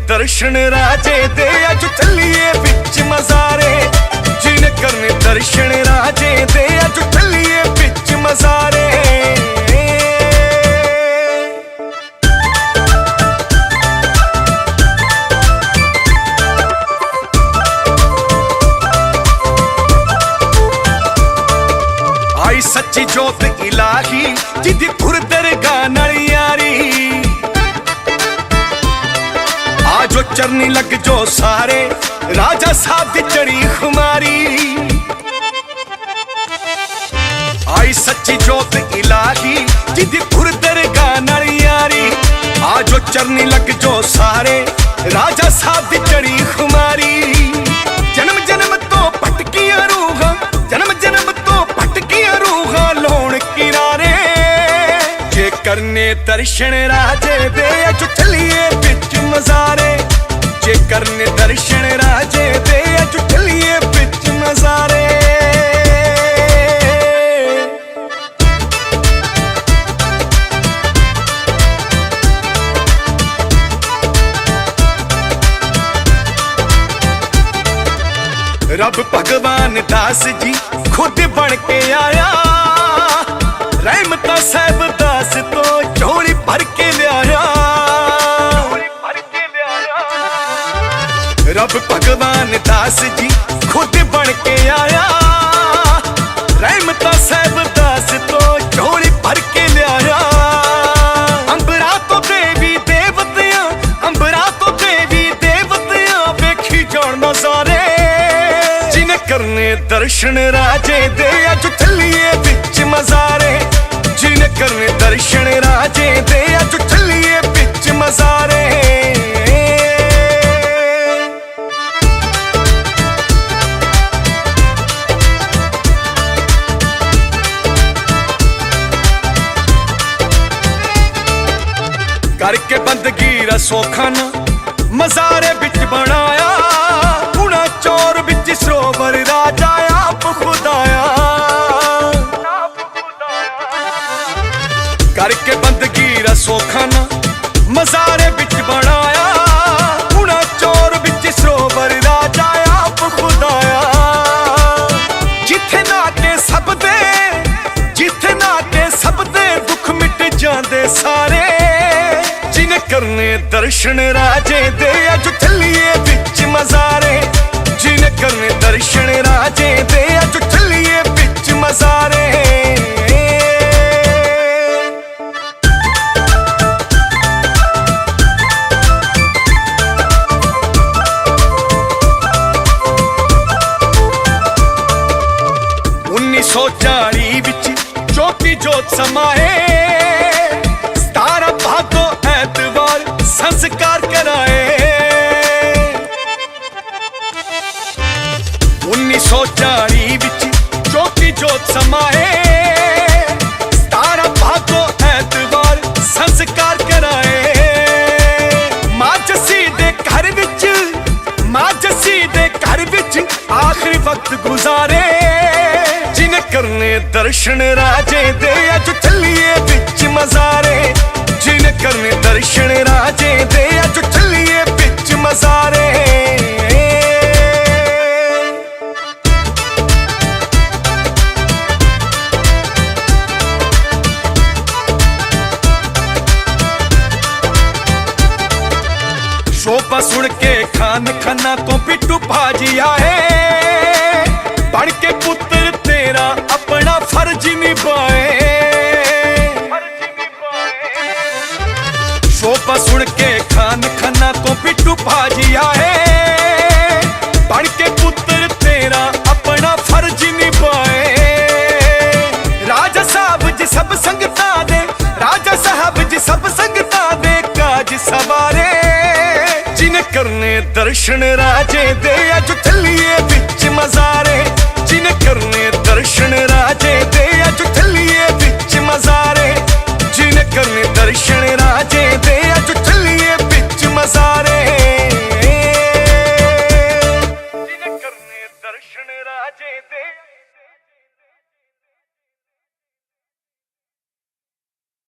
दर्शन राजे दे अज चलिए बिच मज़ारे। जिन करने दर्शन राजे दे अज चलिए बिच मज़ारे। आई सच्ची जोत इलाही जिदी खुर दरगाह नाल यारी। आजो चरनी लग जो सारे राजा साहब दी चढ़ी खुमारी। आई सच्ची जोत इलाही जिदी खुर दरगाह नाल यारी। आजो चरनी लग जो सारे राजा साहब दी चढ़ी खुमारी। जन्म जन्म तो भटकियां रूहां, जन्म जन्म तो भटकियां रूहां लोण किनारे। जे करने दर्शन राजे दे अज चलिए बिच मज़ारे। जे करने दर्शन राजे दे अज चलिए बिच मज़ारे। रब भगवान दास जी खुद बन के आया। रहमता साहब दास तो झोली भर के लिया। रब भगवान दास जी खुद बन के आया। रहमता साहब दास तो झोली भर के लिया। अंबरा तो देवी देवतियां, अंबरा तो देवी देवतियां वेखी जान नज़ारे। जिन करने दर्शन राजे दे अज चलिए बिच मज़ारे। जिन करने दर्शन राजे दे अज चलिए बिच मज़ारे। करके बंदगी रसोखा ना मज़ारे बिच बनाया। हुणा चौर बिच सरोवर राजा आप खुदाया। करके बंदगी रसोखा ना मज़ारे बिच बनाया। हुणा चौर बिच सरोवर राजा आप खुदाया। जिथे ना के सब दे, जिथे ना के सब दे दुख मिट जांदे सारे। जिन करने दर्शन राजे दे अज चलिए बिच मज़ारे। जिन करने दर्शन राजे दे अज चलिए बिच मज़ारे। सौ 40 बिच ज्योति जोत समाए। 17 भादो ऐतवार संस्कार कराए। 1940 बिच ज्योति जोत समाए। 17 भादो ऐतवार संस्कार कराए। मां जस्सी दे घर विच, मां जस्सी दे घर विच आखिरी वक्त गुजारे। जिन करने दर्शन राजे दे अज चलिए बिच मज़ारे। जिन करने दर्शन राजे दे अज चलिए बिच मज़ारे। शोभा सुन के खान खाना तो पिट्टू भाजी आए। बन के पुत्र तेरा अपना फर्ज निभाए। शोभा सुन के खान खाना तो पिट्टू भाजी आए। बन के पुत्र तेरा अपना फर्ज निभाए। राजा साहब जी सब संगतां दे, राजा साहब जी सब संगतां दे काज सवारे। जिन करने दर्शन राजे दे अज चलिए बिच मज़ारे। जिन करने दर्शन राजे दे अज चलिए बिच मज़ारे। जिन करने दर्शन राजे दे